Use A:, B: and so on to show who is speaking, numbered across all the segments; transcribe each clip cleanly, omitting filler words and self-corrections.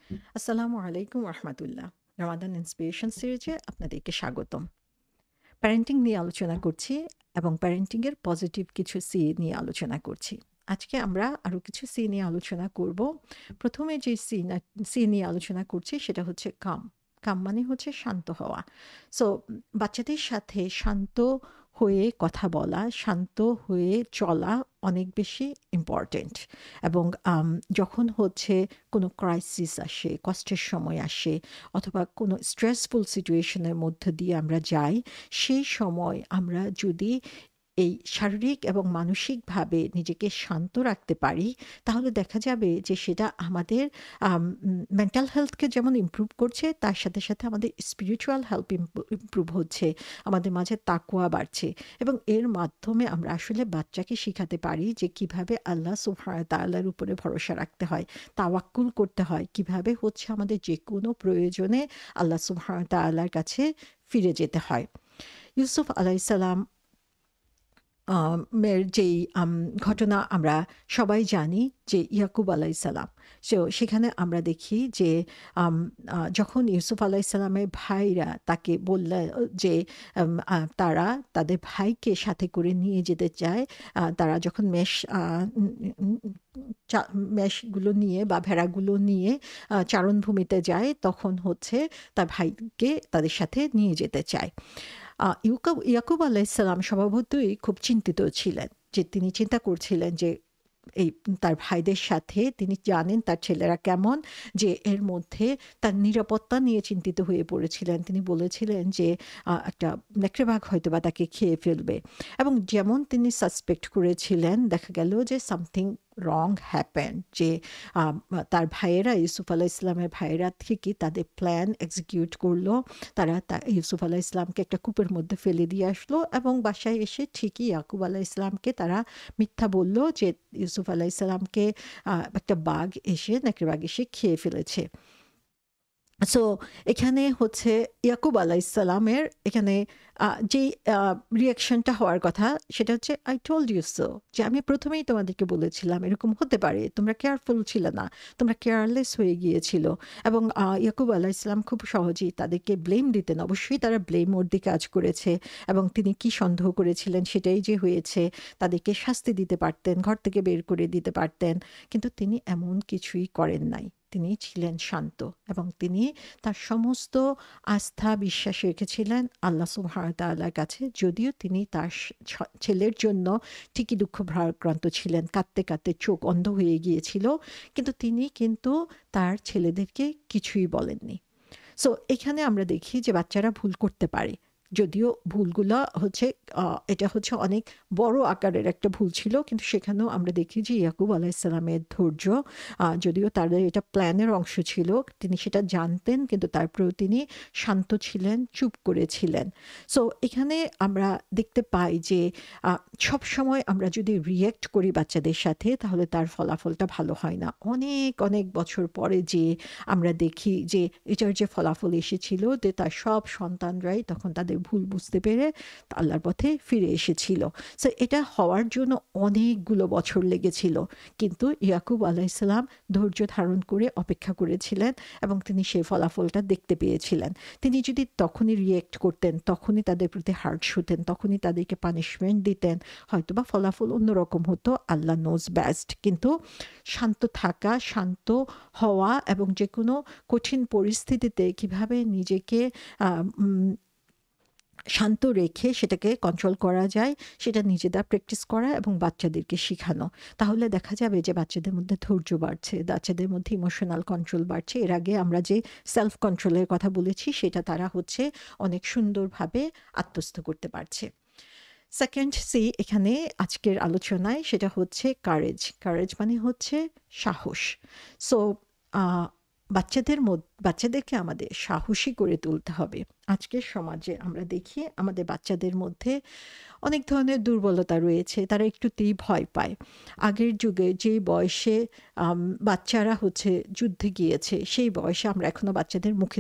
A: আসসালামু আলাইকুম রহমতুল্লাহ। রমাদান ইন্সপিরেশন সিরিজে আপনাদেরকে স্বাগতম। প্যারেন্টিং নিয়ে আলোচনা করছি এবং প্যারেন্টিং এর পজিটিভ কিছু সি নিয়ে আলোচনা করছি। আজকে আমরা আরো কিছু সি নিয়ে আলোচনা করব। প্রথমে যে সি নিয়ে আলোচনা করছি সেটা হচ্ছে কাম। কাম মানে হচ্ছে শান্ত হওয়া। সো বাচ্চাদের সাথে শান্ত হয়ে কথা বলা, শান্ত হয়ে চলা অনেক বেশি ইম্পর্টেন্ট। এবং যখন হচ্ছে কোনো ক্রাইসিস আসে, কষ্টের সময় আসে অথবা কোনো স্ট্রেসফুল সিচুয়েশনের মধ্যে দিয়ে আমরা যাই, সেই সময় আমরা যদি এই শারীরিক এবং মানসিকভাবে নিজেকে শান্ত রাখতে পারি, তাহলে দেখা যাবে যে সেটা আমাদের মেন্টাল হেলথকে যেমন ইমপ্রুভ করছে, তার সাথে সাথে আমাদের স্পিরিচুয়াল হেলথ ইমপ্রুভ হচ্ছে, আমাদের মাঝে তাকওয়া বাড়ছে। এবং এর মাধ্যমে আমরা আসলে বাচ্চাকে শিখাতে পারি যে কিভাবে আল্লাহ সুবহানাহু ওয়া তাআলার উপরে ভরসা রাখতে হয়, তাওয়াক্কুল করতে হয়, কিভাবে হচ্ছে আমাদের যে কোনো প্রয়োজনে আল্লাহ সুবহানাহু ওয়া তাআলার কাছে ফিরে যেতে হয়। ইউসুফ আলাইসাল্লাম এর যেই ঘটনা আমরা সবাই জানি, যে ইয়াকুব আলাইসাল্লাম, সেখানে আমরা দেখি যে যখন ইউসুফ আলাইসাল্লামের ভাইরা তাকে বললে যে তারা তাদের ভাইকে সাথে করে নিয়ে যেতে চায়, তারা যখন মেষগুলো নিয়ে বা ভেড়াগুলো নিয়ে চারণভূমিতে যায়, তখন হচ্ছে তার ভাইকে তাদের সাথে নিয়ে যেতে চায়। ইয়াকুব আলাইসাল্লাম স্বভাবতই খুব চিন্তিত ছিলেন, যে তিনি চিন্তা করছিলেন যে এই তার ভাইদের সাথে, তিনি জানেন তার ছেলেরা কেমন, যে এর মধ্যে তার নিরাপত্তা নিয়ে চিন্তিত হয়ে পড়েছিলেন। তিনি বলেছিলেন যে একটা নেকড়ে বাঘ হয়তো বা তাকে খেয়ে ফেলবে। এবং যেমন তিনি সাসপেক্ট করেছিলেন, দেখা গেল যে সামথিং রং হ্যাপেন, যে তার ভাইয়েরা, ইউসুফ আলাহ ইসলামের ভাইয়েরা ঠিকই তাদের প্ল্যান এক্সিকিউট করলো। তারা ইউসুফ আলাহ ইসলামকে একটা কূপের মধ্যে ফেলে দিয়ে আসলো, এবং বাসায় এসে ঠিকই ইয়াকুব আলাহ ইসলামকে তারা মিথ্যা বলল যে ইউসুফ আলাহ ইসলামকে একটা বাঘ এসে, নেকড়ে বাঘ এসে খেয়ে ফেলেছে। সো এখানে হচ্ছে ইয়াকুব আলাইসাল্লামের এখানে যে রিয়াকশনটা হওয়ার কথা, সেটা হচ্ছে আই টোল্ড ইউ সো, যে আমি প্রথমেই তোমাদেরকে বলেছিলাম এরকম হতে পারে, তোমরা কেয়ারফুল ছিল না, তোমরা কেয়ারলেস হয়ে গিয়েছিল। এবং ইয়াকুব আলাইসাল্লাম খুব সহজেই তাদেরকে ব্লেম দিতেন। অবশ্যই তারা ব্লেম ওর দিকে কাজ করেছে, এবং তিনি কি সন্দেহ করেছিলেন সেটাই যে হয়েছে, তাদেরকে শাস্তি দিতে পারতেন, ঘর থেকে বের করে দিতে পারতেন, কিন্তু তিনি এমন কিছুই করেন নাই। তিনি ছিলেন শান্ত, এবং তিনি তার সমস্ত আস্থা বিশ্বাস রেখেছিলেন আল্লাহ সুবহানাহু ওয়া তাআলার কাছে। যদিও তিনি তার ছেলের জন্য ঠিকই দুঃখ ভারাক্রান্ত ছিলেন, কাঁদতে কাঁদতে চোখ অন্ধ হয়ে গিয়েছিল, কিন্তু তিনি কিন্তু তার ছেলেদেরকে কিছুই বলেননি। সো এখানে আমরা দেখি যে বাচ্চারা ভুল করতে পারে, যদিও ভুলগুলা হচ্ছে এটা হচ্ছে অনেক বড় আকারের একটা ভুল ছিল, কিন্তু সেখানেও আমরা দেখি যে ইয়াকুব আলাইসাল্লামের ধৈর্য, যদিও তাদের এটা প্ল্যানের অংশ ছিল, তিনি সেটা জানতেন, কিন্তু তারপরেও তিনি শান্ত ছিলেন, চুপ করেছিলেন। সো এখানে আমরা দেখতে পাই যে সব সময় আমরা যদি রিয়্যাক্ট করি বাচ্চাদের সাথে, তাহলে তার ফলাফলটা ভালো হয় না। অনেক অনেক বছর পরে যে আমরা দেখি যে এটার যে ফলাফল এসেছিল, যে তার সব সন্তানরাই তখন তাদের ভুল বুঝতে পেরে আল্লাহর পথে ফিরে এসেছিল। সো এটা হওয়ার জন্য অনেকগুলো বছর লেগেছিল, কিন্তু ইয়াকুব আলাইসাল্লাম ধৈর্য ধারণ করে অপেক্ষা করেছিলেন, এবং তিনি সেই ফলাফলটা দেখতে পেয়েছিলেন। তিনি যদি তখনই রিয়েক্ট করতেন, তখনই তাদের প্রতি হার্শ হতেন, তখনই তাদেরকে পানিশমেন্ট দিতেন, হয়তোবা ফলাফল অন্যরকম হতো, আল্লাহ নোজ বেস্ট। কিন্তু শান্ত থাকা, শান্ত হওয়া, এবং যে কোনো কঠিন পরিস্থিতিতে কিভাবে নিজেকে শান্ত রেখে সেটাকে কন্ট্রোল করা যায়, সেটা নিজেরা প্র্যাকটিস করা এবং বাচ্চাদেরকে শেখানো। তাহলে দেখা যাবে যে বাচ্চাদের মধ্যে ধৈর্য বাড়ছে, বাচ্চাদের মধ্যে ইমোশনাল কন্ট্রোল বাড়ছে। এর আগে আমরা যে সেলফ কন্ট্রোলের কথা বলেছি, সেটা তারা হচ্ছে অনেক সুন্দরভাবে আত্মস্থ করতে পারছে। সেকেন্ড সি এখানে আজকের আলোচনায়, সেটা হচ্ছে কারেজ। কারেজ মানে হচ্ছে সাহস। সো বাচ্চাদেরকে আমাদের সাহসী করে তুলতে হবে। আজকের সমাজে আমরা দেখি আমাদের বাচ্চাদের মধ্যে অনেক ধরনের দুর্বলতা রয়েছে, তারা একটুতেই ভয় পায়। আগের যুগে যে বয়সে বাচ্চারা হচ্ছে যুদ্ধে গিয়েছে, সেই বয়সে আমরা এখনো বাচ্চাদের মুখে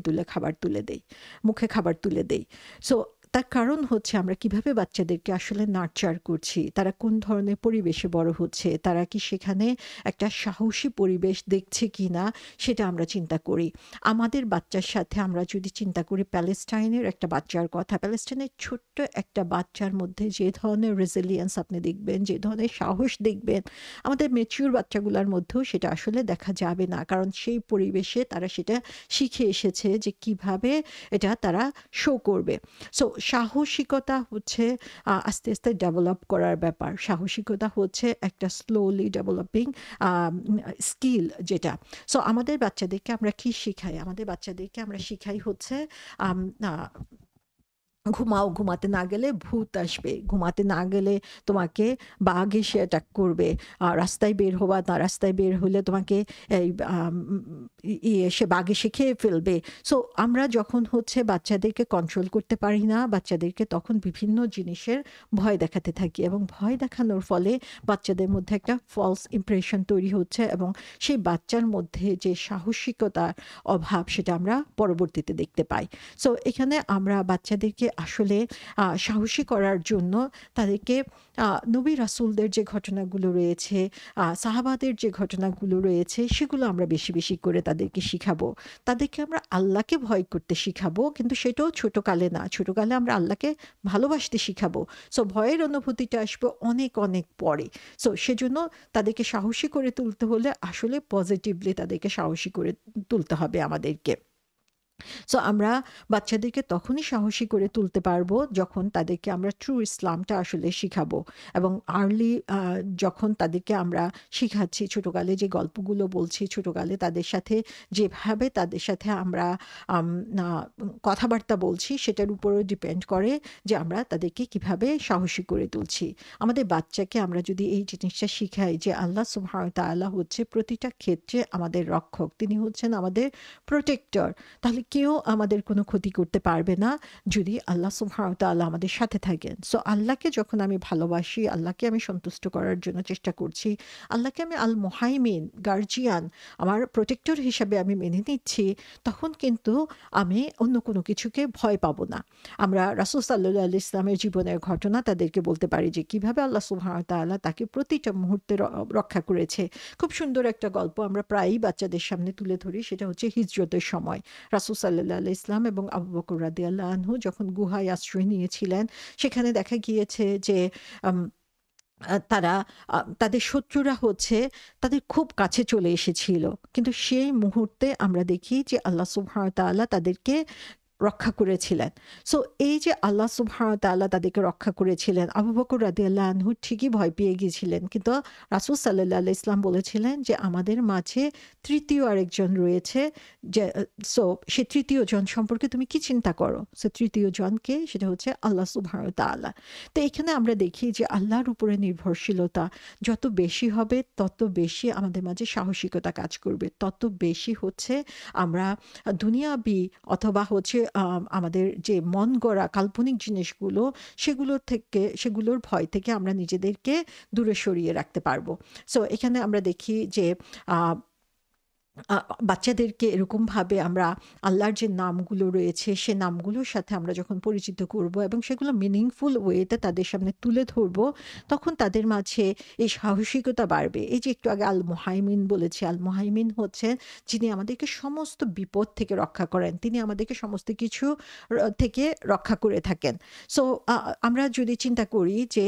A: খাবার তুলে দেই। সো তার কারণ হচ্ছে আমরা কিভাবে বাচ্চাদেরকে আসলে নার্চার করছি, তারা কোন ধরনের পরিবেশে বড় হচ্ছে, তারা কি সেখানে একটা সাহসী পরিবেশ দেখছে কিনা সেটা আমরা চিন্তা করি। আমাদের বাচ্চার সাথে আমরা যদি চিন্তা করি প্যালেস্টাইনের একটা বাচ্চার কথা, প্যালেস্টাইনের ছোট্ট একটা বাচ্চার মধ্যে যে ধরনের রেজিলিয়েন্স আপনি দেখবেন, যে ধরনের সাহস দেখবেন, আমাদের ম্যাচিউর বাচ্চাগুলোর মধ্যেও সেটা আসলে দেখা যাবে না, কারণ সেই পরিবেশে তারা সেটা শিখে এসেছে যে কিভাবে এটা তারা শো করবে। সো সাহসিকতা হচ্ছে আস্তে আস্তে ডেভেলপ করার ব্যাপার। সাহসিকতা হচ্ছে একটা স্লোলি ডেভেলপিং স্কিল যেটা। সো আমাদের বাচ্চাদেরকে আমরা কি শিখাই? আমাদের বাচ্চাদেরকে আমরা শিখাই হচ্ছে আম আ ঘুমাও, ঘুমাতে না গেলে ভূত আসবে। ঘুমাতে না গেলে তোমাকে বাঘ এসে অ্যাটাক করবে। রাস্তায় বের হবা না, রাস্তায় বের হলে তোমাকে এই এসে বাঘ এসে খেয়ে ফেলবে। সো আমরা যখন হচ্ছে বাচ্চাদেরকে কন্ট্রোল করতে পারি না, বাচ্চাদেরকে তখন বিভিন্ন জিনিসের ভয় দেখাতে থাকি এবং ভয় দেখানোর ফলে বাচ্চাদের মধ্যে একটা ফলস ইমপ্রেশন তৈরি হচ্ছে এবং সেই বাচ্চার মধ্যে যে সাহসিকতার অভাব সেটা আমরা পরবর্তীতে দেখতে পাই। সো এখানে আমরা বাচ্চাদেরকে আসলে সাহসী করার জন্য তাদেরকে নবী রাসূলদের যে ঘটনাগুলো রয়েছে, সাহাবাদের যে ঘটনাগুলো রয়েছে সেগুলো আমরা বেশি বেশি করে তাদেরকে শিখাবো। তাদেরকে আমরা আল্লাহকে ভয় করতে শিখাবো, কিন্তু সেটাও ছোটকালে না। ছোটকালে আমরা আল্লাহকে ভালোবাসতে শিখাবো। সো ভয়ের অনুভূতিটা আসবে অনেক অনেক পরে। সো সেজন্য তাদেরকে সাহসী করে তুলতে হলে আসলে পজিটিভলি তাদেরকে সাহসী করে তুলতে হবে আমাদেরকে। সো আমরা বাচ্চাদেরকে তখনই সাহসী করে তুলতে পারবো যখন তাদেরকে আমরা ট্রু ইসলামটা আসলে শিখাবো এবং আর্লি যখন তাদেরকে আমরা শিখাচ্ছি, ছোটকালে যে গল্পগুলো বলছি, ছোটকালে তাদের সাথে যেভাবে তাদের সাথে আমরা আম, না, কথাবার্তা বলছি সেটার উপরও ডিপেন্ড করে যে আমরা তাদেরকে কিভাবে সাহসী করে তুলছি। আমাদের বাচ্চাকে আমরা যদি এই জিনিসটা শিখাই যে আল্লাহ সুবহানাহু ওয়া তাআলা হচ্ছে প্রতিটা ক্ষেত্রে আমাদের রক্ষক, তিনি হচ্ছেন আমাদের প্রোটেক্টর, তাহলে কেউ আমাদের কোনো ক্ষতি করতে পারবে না যদি আল্লাহ সুবহানাহু ওয়া তাআলা আমাদের সাথে থাকেন। সো আল্লাহকে যখন আমি ভালোবাসি, আল্লাহকে আমি সন্তুষ্ট করার জন্য চেষ্টা করছি, আল্লাহকে আমি আল মুহাইমিন, গার্জিয়ান, আমার প্রোটেক্টর হিসাবে আমি মেনে নিচ্ছি, তখন কিন্তু আমি অন্য কোনো কিছুকে ভয় পাবো না। আমরা রাসূল সাল্লাল্লাহু আলাইহি ইসলামের জীবনের ঘটনা তাদেরকে বলতে পারি যে কিভাবে আল্লাহ সুবহানাহু ওয়া তাআলা তাকে প্রতিটা মুহূর্তে রক্ষা করেছে। খুব সুন্দর একটা গল্প আমরা প্রায়ই বাচ্চাদের সামনে তুলে ধরি, সেটা হচ্ছে হিজরতের সময় রাসূল সাল্লাল্লাহু আলাইহি ইসলাম এবং আবু বকর রাদিয়াল্লাহু আনহু যখন গুহায় আশ্রয় নিয়েছিলেন, সেখানে দেখা গিয়েছে যে আম তারা তাদের শত্রুরা হচ্ছে তাদের খুব কাছে চলে এসেছিল। কিন্তু সেই মুহূর্তে আমরা দেখি যে আল্লাহ সুবহানাহু ওয়া তাআলা তাদেরকে রক্ষা করেছিলেন। সো এই যে আল্লাহ সুবহানাহু ওয়া তাআলা তাদেরকে রক্ষা করেছিলেন, আবু বকর রাদিয়াল্লাহু আনহু ঠিকই ভয় পেয়ে গিয়েছিলেন। কিন্তু রাসূল সাল্লাল্লাহু আলাইহি ওয়াসাল্লাম বলেছিলেন যে আমাদের মাঝে তৃতীয় আরেকজন রয়েছে, যে সো সে তৃতীয় জন সম্পর্কে তুমি কি চিন্তা করো? সো তৃতীয় জন কে? সেটা হচ্ছে আল্লাহ সুবহানাহু ওয়া তাআলা। তো এখানে আমরা দেখি যে আল্লাহর উপরে নির্ভরশীলতা যত বেশি হবে তত বেশি আমাদের মাঝে সাহসিকতা কাজ করবে। তত বেশি হচ্ছে আমরা দুনিয়াবি অথবা হচ্ছে আমাদের যে মন গড়া কাল্পনিক জিনিসগুলো সেগুলোর ভয় থেকে আমরা নিজেদেরকে দূরে সরিয়ে রাখতে পারবো। সো এখানে আমরা দেখি যে আহ আ বাচ্চাদেরকে এরকমভাবে আমরা আল্লাহর যে নামগুলো রয়েছে, সে নামগুলোর সাথে আমরা যখন পরিচিত করব এবং সেগুলো মিনিংফুল ওয়েতে তাদের সামনে তুলে ধরব, তখন তাদের মাঝে এই সাহসিকতা বাড়বে। এই যে একটু আগে আল মুহাইমিন বলেছি, আল মুহাইমিন হচ্ছেন যিনি আমাদেরকে সমস্ত বিপদ থেকে রক্ষা করেন। তিনি আমাদেরকে সমস্ত কিছু থেকে রক্ষা করে থাকেন। সো আমরা যদি চিন্তা করি যে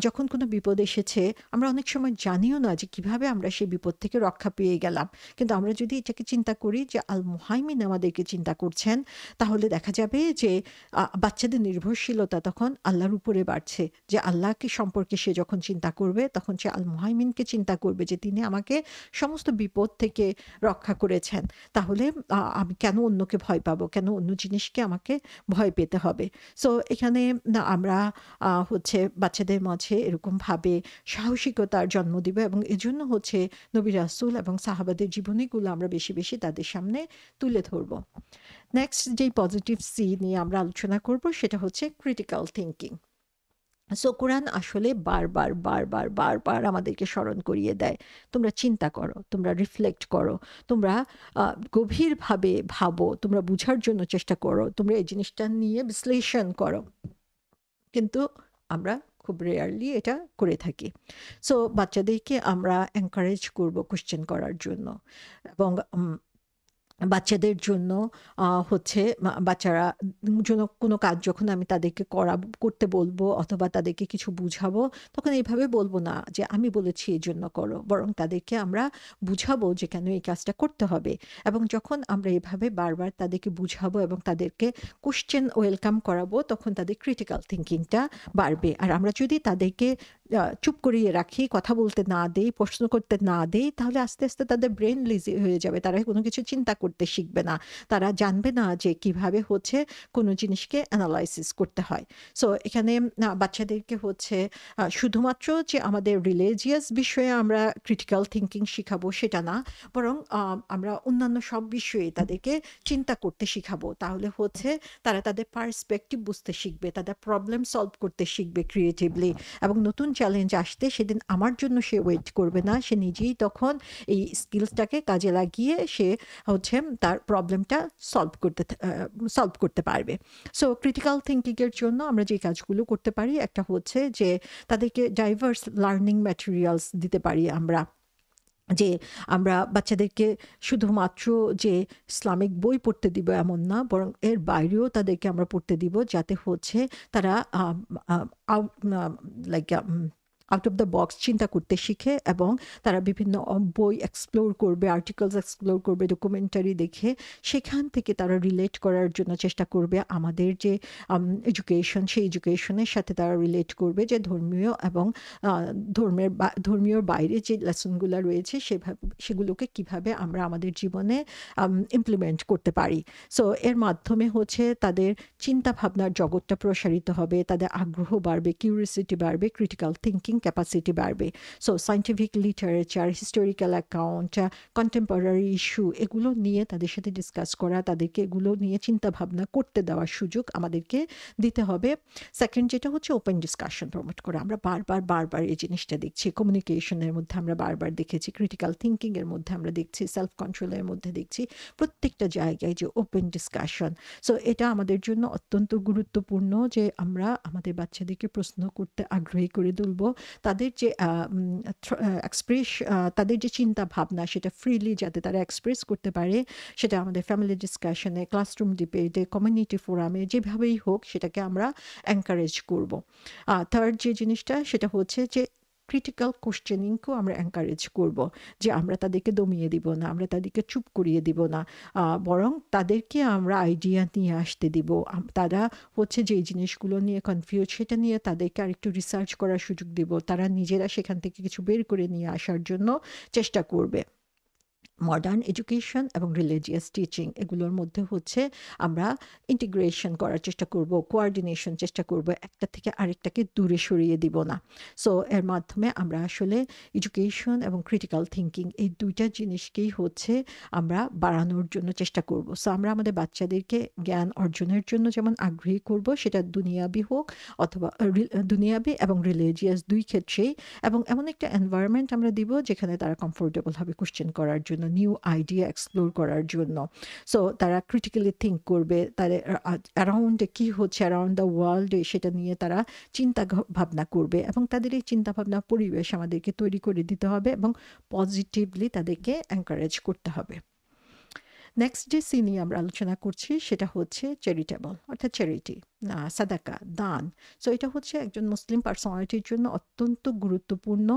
A: যখন কোনো বিপদ এসেছে, আমরা অনেক সময় জানিও না যে কিভাবে আমরা সেই বিপদ থেকে রক্ষা পেয়ে গেলাম। কিন্তু আমরা যদি এটাকে চিন্তা করি যে আল মুহাইমিন আমাদেরকে চিন্তা করছেন, তাহলে দেখা যাবে যে বাচ্চাদের নির্ভরশীলতা তখন আল্লাহর উপরে বাড়ছে। যে আল্লাহকে সম্পর্কে সে যখন চিন্তা করবে, তখন সে আল মুহাইমিনকে চিন্তা করবে যে তিনি আমাকে সমস্ত বিপদ থেকে রক্ষা করেছেন। তাহলে আমি কেন অন্যকে ভয় পাবো? কেন অন্য জিনিসকে আমাকে ভয় পেতে হবে? সো এখানে আমরা হচ্ছে বাচ্চাদের মাঝে এরকমভাবে সাহসিকতার জন্ম দিব এবং এজন্য হচ্ছে নবী রাসূল এবং সাহাবাদের জীবনীগুলো আমরা বেশি বেশি তাদের সামনে তুলে ধরব। নেক্সট যেই পজিটিভ সি নিয়ে আমরা আলোচনা করব সেটা হচ্ছে ক্রিটিক্যাল থিঙ্কিং। সো কোরআন আসলে বারবার, বারবার, বারবার আমাদেরকে স্মরণ করিয়ে দেয়। তোমরা চিন্তা করো, তোমরা রিফ্লেক্ট করো, তোমরা আ গভীরভাবে ভাবো, তোমরা বুঝার জন্য চেষ্টা করো, তোমরা এই জিনিসটা নিয়ে বিশ্লেষণ করো। কিন্তু আমরা খুব রেয়ারলি এটা করে থাকি। সো বাচ্চাদেরকে আমরা এনকারেজ করব কোয়েশ্চেন করার জন্য এবং বাচ্চাদের জন্য হচ্ছে বাচ্চারা জন্য কোনো কাজ যখন আমি তাদেরকে করতে বলবো অথবা তাদেরকে কিছু বুঝাবো, তখন এইভাবে বলবো না যে আমি বলেছি এই জন্য করো, বরং তাদেরকে আমরা বুঝাবো যে কেন এই কাজটা করতে হবে। এবং যখন আমরা এভাবে বারবার তাদেরকে বুঝাবো এবং তাদেরকে কোশ্চেন ওয়েলকাম করাবো, তখন তাদের ক্রিটিক্যাল থিঙ্কিংটা বাড়বে। আর আমরা যদি তাদেরকে চুপ করিয়ে রাখি, কথা বলতে না দেই, প্রশ্ন করতে না দেই, তাহলে আস্তে আস্তে তাদের ব্রেন লিজি হয়ে যাবে, তারা কোনো কিছু চিন্তা করতে শিখবে না, তারা জানবে না যে কিভাবে হচ্ছে কোনো জিনিসকে অ্যানালাইসিস করতে হয়। সো এখানে বাচ্চাদেরকে হচ্ছে শুধুমাত্র যে আমাদের রিলিজিয়াস বিষয়ে আমরা ক্রিটিক্যাল থিঙ্কিং শিখাবো সেটা না, বরং আমরা অন্যান্য সব বিষয়ে তাদেরকে চিন্তা করতে শিখাবো। তাহলে হচ্ছে তারা তাদের পার্সপেক্টিভ বুঝতে শিখবে, তাদের প্রবলেম সলভ করতে শিখবে ক্রিয়েটিভলি, এবং নতুন চ্যালেঞ্জ আসতে সেদিন আমার জন্য সে ওয়েট করবে না, সে নিজেই তখন এই স্কিলসটাকে কাজে লাগিয়ে সে হচ্ছে তার প্রবলেমটা সলভ করতে পারবে। সো ক্রিটিক্যাল থিঙ্কিংয়ের জন্য আমরা যে কাজগুলো করতে পারি, একটা হচ্ছে যে তাদেরকে ডাইভার্স লার্নিং ম্যাটেরিয়ালস দিতে পারি আমরা, যে আমরা বাচ্চাদেরকে শুধুমাত্র যে ইসলামিক বই পড়তে দিব এমন না, বরং এর বাইরেও তাদেরকে আমরা পড়তে দিব, যাতে হচ্ছে তারা like out of the box চিন্তা করতে শিখে এবং তারা বিভিন্ন বই এক্সপ্লোর করবে, আর্টিকেলস এক্সপ্লোর করবে, ডকুমেন্টারি দেখে সেখান থেকে তারা রিলেট করার জন্য চেষ্টা করবে আমাদের যে এডুকেশন, সেই এডুকেশনের সাথে তারা রিলেট করবে যে ধর্মীয় এবং ধর্মীয় বাইরে যে লেসনগুলো রয়েছে সেগুলোকে কিভাবে আমরা আমাদের জীবনে ইমপ্লিমেন্ট করতে পারি। সো এর মাধ্যমে হচ্ছে তাদের চিন্তা ভাবনার জগৎটা প্রসারিত হবে, তাদের আগ্রহ বাড়বে, কিউরিওসিটি বাড়বে, ক্রিটিক্যাল থিঙ্কিং ক্যাপাসিটি বাড়বে। So scientific literature, historical account, contemporary issue, এগুলো নিয়ে তাদের সাথে ডিসকাস করা, তাদেরকে এগুলো নিয়ে চিন্তা ভাবনা করতে দেওয়ার সুযোগ আমাদেরকে দিতে হবে। সেকেন্ড যেটা হচ্ছে ওপেন ডিসকাশন প্রমোট করা। আমরা বারবার এই জিনিসটা দেখছি, কমিউনিকেশনের মধ্যে আমরা বারবার দেখেছি, ক্রিটিক্যাল থিঙ্কিংয়ের মধ্যে আমরা দেখছি, সেলফ কন্ট্রোলের মধ্যে দেখছি, প্রত্যেকটা জায়গায় যে ওপেন ডিসকাশন। সো এটা আমাদের জন্য অত্যন্ত গুরুত্বপূর্ণ যে আমরা আমাদের বাচ্চাদেরকে প্রশ্ন করতে আগ্রহী করে তুলব, তাদের যে তাদের যে চিন্তা ভাবনা সেটা ফ্রিলি যাতে তারা এক্সপ্রেস করতে পারে, সেটা আমাদের ফ্যামিলি ডিসকাশনে, ক্লাসরুম ডিবেটে, কমিউনিটি ফোরামে, যেভাবেই হোক সেটাকে আমরা এনকারেজ করব। থার্ড যে জিনিসটা সেটা হচ্ছে যে ক্রিটিক্যাল কোশ্চেনিংকেও আমরা এনকারেজ করব, যে আমরা তাদেরকে দমিয়ে দিব না, আমরা তাদেরকে চুপ করিয়ে দিব না, বরং তাদেরকে আমরা আইডিয়া নিয়ে আসতে দিব। তারা হচ্ছে যে জিনিসগুলো নিয়ে কনফিউজ, সেটা নিয়ে তাদেরকে আরেকটু রিসার্চ করার সুযোগ দিব, তারা নিজেরা সেখান থেকে কিছু বের করে নিয়ে আসার জন্য চেষ্টা করবে। মডার্ন এডুকেশন এবং রিলিজিয়াস টিচিং, এগুলোর মধ্যে হচ্ছে আমরা ইন্টিগ্রেশন করার চেষ্টা করব, কোঅর্ডিনেশন চেষ্টা করব, একটা থেকে আরেকটাকে দূরে সরিয়ে দিব না। সো এর মাধ্যমে আমরা আসলে এডুকেশন এবং ক্রিটিক্যাল থিঙ্কিং এই দুইটা জিনিসকেই হচ্ছে আমরা বাড়ানোর জন্য চেষ্টা করব। সো আমরা আমাদের বাচ্চাদেরকে জ্ঞান অর্জনের জন্য যেমন আগ্রহী করব, সেটা দুনিয়াবি হোক অথবা দুনিয়াবি এবং রিলিজিয়াস দুই ক্ষেত্রেই, এবং এমন একটা এনভায়রনমেন্ট আমরা দিব যেখানে তারা কমফোর্টেবল হবে কোশ্চেন করার জন্য, নিউ আইডিয়া এক্সপ্লোর করার জন্য। সো তারা ক্রিটিক্যালি থিঙ্ক করবে, তাদের অ্যারাউন্ডে কী হচ্ছে, অ্যারাউন্ড দ্য ওয়ার্ল্ডে সেটা নিয়ে তারা চিন্তা ভাবনা করবে, এবং তাদের এই চিন্তা ভাবনা পরিবেশ আমাদেরকে তৈরি করে দিতে হবে এবং পজিটিভলি তাদেরকে এনকারেজ করতে হবে। নেক্সট যে সি নিয়ে আমরা আলোচনা করছি সেটা হচ্ছে চ্যারিটেবল, অর্থাৎ চ্যারিটি, সাদাকা, দান। সো এটা হচ্ছে একজন মুসলিম পার্সোনালিটির জন্য অত্যন্ত গুরুত্বপূর্ণ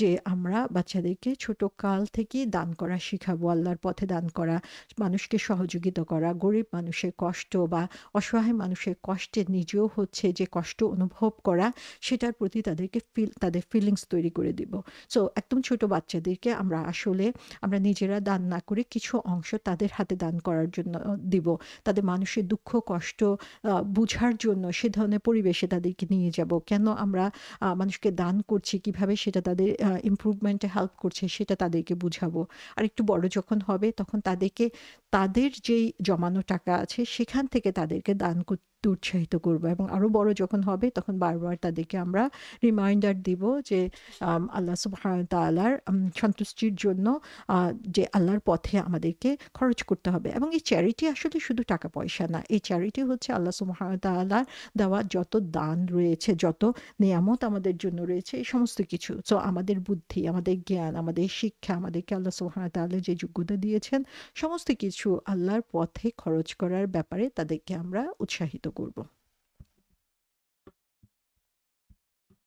A: যে আমরা বাচ্চাদেরকে ছোট কাল থেকেই দান করা শিখাবো, আল্লাহর পথে দান করা, মানুষকে সহযোগিতা করা, গরিব মানুষের কষ্ট বা অসহায় মানুষের কষ্টে নিজেও হচ্ছে যে কষ্ট অনুভব করা, সেটার প্রতি তাদেরকে তাদের ফিলিংস তৈরি করে দিব। সো একদম ছোট বাচ্চাদেরকে আমরা নিজেরা দান না করে কিছু অংশ তাদের হাতে দান করার জন্য দিব, তাদের মানুষের দুঃখ কষ্ট বুঝার জন্য সে ধরনের পরিবেশে তাদেরকে নিয়ে যাব, কেন আমরা মানুষকে দান করছি, কিভাবে সেটা তাদের ইমপ্রুভমেন্টে হেল্প করছে সেটা তাদেরকে বুঝাবো। আর একটু বড় যখন হবে তখন তাদের যেই জমানো টাকা আছে সেখান থেকে তাদেরকে দান উৎসাহিত করব এবং আরো বড় যখন হবে তখন বারবার তাদেরকে আমরা রিমাইন্ডার দিব যে আল্লাহ সুবহানাহু ওয়া তাআলার সন্তুষ্টির জন্য যে আল্লাহর পথে আমাদেরকে খরচ করতে হবে। এবং এই চ্যারিটি আসলে শুধু টাকা পয়সা না, এই চ্যারিটি হচ্ছে আল্লাহ সুবহানাহু ওয়া তাআলার দেওয়া যত দান রয়েছে, যত নেয়ামত আমাদের জন্য রয়েছে, এই সমস্ত কিছু। সো আমাদের বুদ্ধি, আমাদের জ্ঞান, আমাদের শিক্ষা, আমাদেরকে আল্লাহ সুবহানাহু ওয়া তাআলা যে যোগ্যতা দিয়েছেন, সমস্ত কিছু আল্লাহর পথে খরচ করার ব্যাপারে তাদেরকে আমরা উৎসাহিত করব।